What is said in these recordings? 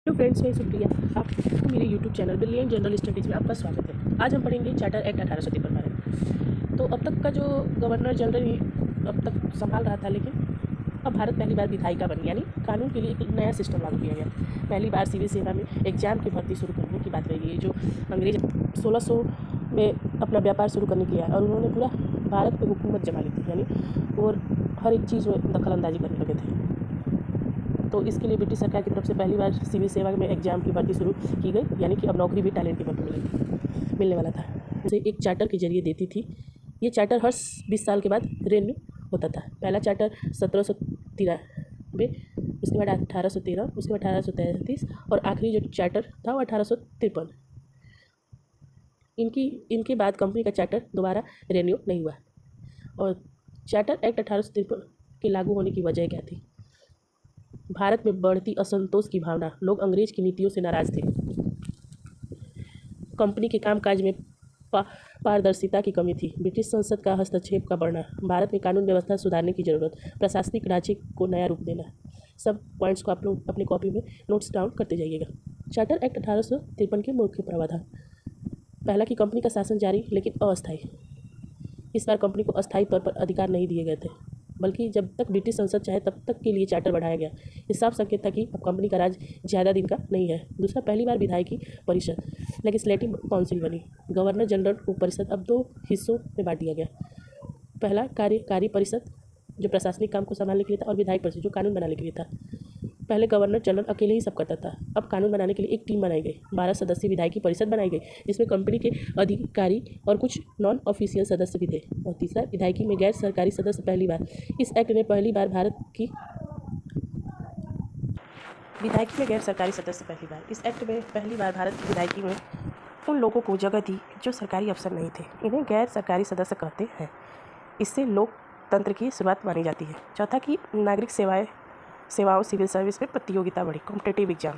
Hello friends, मैं सुप्रिया। आपको मेरे YouTube channel brilliant general studies में आपका स्वागत है। आज हम पढ़ेंगे चार्टर एक्ट 1853 बारे। तो अब तक का जो गवर्नर जनरल अब तक संभाल रहा था, लेकिन अब भारत पहली बार विधायिका बनी, यानी कानून के लिए एक नया सिस्टम लागू किया गया। पहली बार सिविल सेवा में एग्जाम की भर्ती शुरू करने की बात रही है, जो अंग्रेज 1600 में अपना व्यापार शुरू करने के लिए आया और उन्होंने पूरा भारत पर हुकूमत जमा ली थी, यानी और हर एक चीज़ में दखल अंदाजी करने लगे थे। तो इसके लिए ब्रिटिश सरकार की तरफ से पहली बार सिविल सेवा में एग्जाम की भर्ती शुरू की गई, यानी कि अब नौकरी भी टैलेंट के बल पर मिलने वाला था। उसे एक चार्टर के जरिए देती थी। ये चार्टर हर 20 साल के बाद रिन्यू होता था। पहला चार्टर 1793, उसके बाद 1813, उसके बाद 1833 और आखिरी जो चार्टर था वो 1853। इनके बाद कंपनी का चार्टर दोबारा रिन्यू नहीं हुआ। और चार्टर एक्ट 1853 के लागू होने की वजह क्या थी? भारत में बढ़ती असंतोष की भावना, लोग अंग्रेज की नीतियों से नाराज थे। कंपनी के कामकाज में पारदर्शिता की कमी थी। ब्रिटिश संसद का हस्तक्षेप का बढ़ना, भारत में कानून व्यवस्था सुधारने की जरूरत, प्रशासनिक ढांचे को नया रूप देना। सब पॉइंट्स को आप लोग अपने कॉपी में नोट्स डाउन करते जाइएगा। चार्टर एक्ट 1853 के मुख्य प्रावधान। पहला कि कंपनी का शासन जारी लेकिन अस्थायी। इस बार कंपनी को अस्थायी तौर पर अधिकार नहीं दिए गए थे, बल्कि जब तक ब्रिटिश संसद चाहे तब तक के लिए चार्टर बढ़ाया गया। इस साफ संकेत था कि अब कंपनी का राज ज़्यादा दिन का नहीं है। दूसरा, पहली बार विधायिकी परिषद लेजिस्लेटिव काउंसिल बनी। गवर्नर जनरल को परिषद अब 2 हिस्सों में बांट दिया गया। पहला कार्यकारी परिषद जो प्रशासनिक काम को संभालने के लिए था, और विधायक परिषद जो कानून बनाने के लिए था। पहले गवर्नर जनरल अकेले ही सब करता था, अब कानून बनाने के लिए एक टीम बनाई गई। 12 सदस्यीय विधायिकी परिषद बनाई गई, जिसमें कंपनी के अधिकारी और कुछ नॉन ऑफिशियल सदस्य भी थे। और तीसरा, विधायिकी में गैर सरकारी सदस्य पहली बार। इस एक्ट में पहली बार भारत की विधायिकी में गैर सरकारी सदस्य पहली बार। इस एक्ट में पहली बार भारत की विधायिकी में उन लोगों को जगह दी जो सरकारी अफसर नहीं थे। इन्हें गैर सरकारी सदस्य कहते हैं। इससे लोकतंत्र की शुरुआत मानी जाती है। चौथा कि नागरिक सेवाओं सिविल सर्विस में प्रतियोगिता बढ़ी, कॉम्पिटिटिव एग्जाम।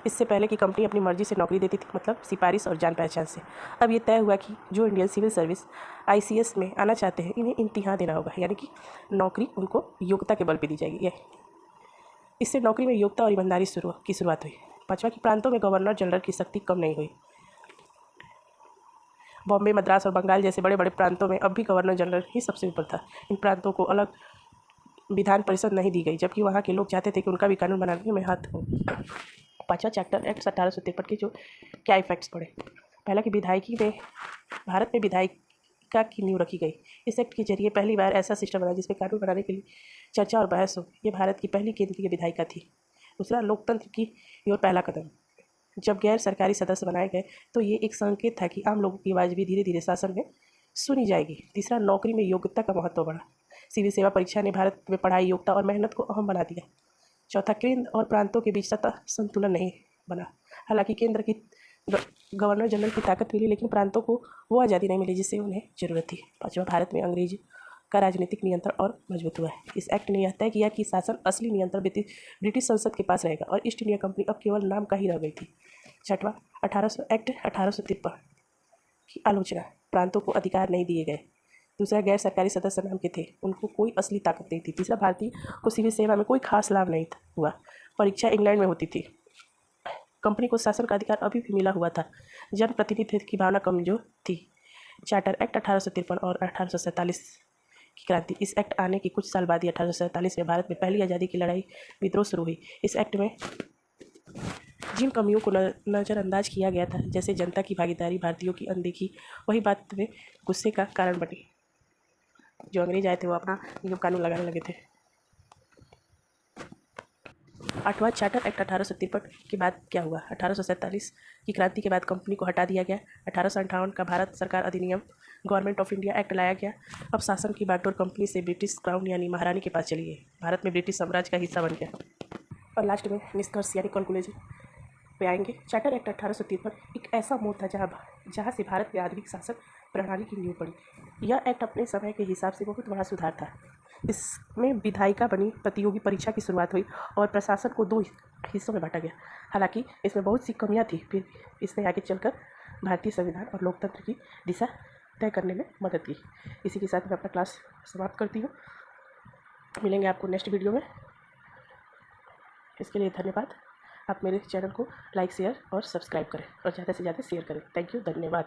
इससे पहले की कंपनी अपनी मर्जी से नौकरी देती थी, मतलब सिफारिश और जान पहचान से। अब ये तय हुआ कि जो इंडियन सिविल सर्विस ICS में आना चाहते हैं, इन्हें इम्तिहान देना होगा, यानी कि नौकरी उनको योग्यता के बल पर दी जाएगी। इससे नौकरी में योग्यता और ईमानदारी की शुरुआत हुई। पांचवा कि प्रांतों में गवर्नर जनरल की शक्ति कम नहीं हुई। बॉम्बे, मद्रास और बंगाल जैसे बड़े बड़े प्रांतों में अब भी गवर्नर जनरल ही सबसे ऊपर था। इन प्रांतों को अलग विधान परिषद नहीं दी गई, जबकि वहाँ के लोग चाहते थे कि उनका भी कानून बनाने में हाथ हो। पांचवा चार्टर एक्ट 1853 के जो क्या इफेक्ट्स पड़े। पहला कि विधायिकी में भारत में विधायिका की नींव रखी गई। इस एक्ट के जरिए पहली बार ऐसा सिस्टम बना जिसमें कानून बनाने के लिए चर्चा और बहस हो। ये भारत की पहली केंद्रीय विधायिका थी। दूसरा, लोकतंत्र की ओर पहला कदम। जब गैर सरकारी सदस्य बनाए गए तो ये एक संकेत था कि आम लोगों की आवाज़ भी धीरे धीरे शासन में सुनी जाएगी। तीसरा, नौकरी में योग्यता का महत्व बढ़ा। सिविल सेवा परीक्षा ने भारत में पढ़ाई, योग्यता और मेहनत को अहम बना दिया। चौथा, केंद्र और प्रांतों के बीच सतह संतुलन नहीं बना। हालांकि केंद्र की गवर्नर जनरल की ताकत मिली, लेकिन प्रांतों को वो आज़ादी नहीं मिली जिससे उन्हें जरूरत थी। पाँचवा, भारत में अंग्रेज का राजनीतिक नियंत्रण और मजबूत हुआ है। इस एक्ट ने यह तय किया कि शासन असली नियंत्रण ब्रिटिश संसद के पास रहेगा और ईस्ट इंडिया कंपनी अब केवल नाम का ही रह गई थी। छठवां, 1853 की आलोचना। प्रांतों को अधिकार नहीं दिए गए। दूसरा, गैर सरकारी सदस्य नाम के थे, उनको कोई असली ताकत नहीं थी। तीसरा, भारतीय को सिविल सेवा में कोई खास लाभ नहीं हुआ। परीक्षा इंग्लैंड में होती थी। कंपनी को शासन का अधिकार अभी भी मिला हुआ था। जनप्रतिनिधित्व की भावना कमजोर थी। चार्टर एक्ट 1853 और 1847 की क्रांति। इस एक्ट आने के कुछ साल बाद ही 1847 में भारत में पहली आज़ादी की लड़ाई विद्रोह शुरू हुई। इस एक्ट में जिन कमियों को नज़रअंदाज किया गया था, जैसे जनता की भागीदारी, भारतीयों की अनदेखी, वही बात में गुस्से का कारण बनी। जो अंग्रेज आए थे वो अपना नियम कानून लगाने लगे थे। आठवां, चार्टर एक्ट 1853 के बाद क्या हुआ? 1847 की क्रांति के बाद कंपनी को हटा दिया गया। 1858 का भारत सरकार अधिनियम, गवर्नमेंट ऑफ इंडिया एक्ट लाया गया। अब शासन की बागडोर कंपनी से ब्रिटिश क्राउन यानी महारानी के पास चली गई। भारत में ब्रिटिश साम्राज्य का हिस्सा बन गया। और लास्ट में निष्कर्ष यानी कंक्लूजन पे आएंगे। चार्टर एक्ट 1853 एक ऐसा मोड़ था जहाँ से भारत में आधुनिक शासन प्रणाली की नींव पड़ी। यह एक्ट अपने समय के हिसाब से बहुत बड़ा सुधार था। इसमें विधायिका बनी, प्रतियोगी परीक्षा की शुरुआत हुई और प्रशासन को 2 हिस्सों में बांटा गया। हालांकि इसमें बहुत सी कमियां थी, फिर इसने आगे चलकर भारतीय संविधान और लोकतंत्र की दिशा तय करने में मदद की। इसी के साथ मैं अपना क्लास समाप्त करती हूँ। मिलेंगे आपको नेक्स्ट वीडियो में। इसके लिए धन्यवाद। आप मेरे चैनल को लाइक शेयर और सब्सक्राइब करें और ज़्यादा से ज़्यादा शेयर करें। थैंक यू, धन्यवाद।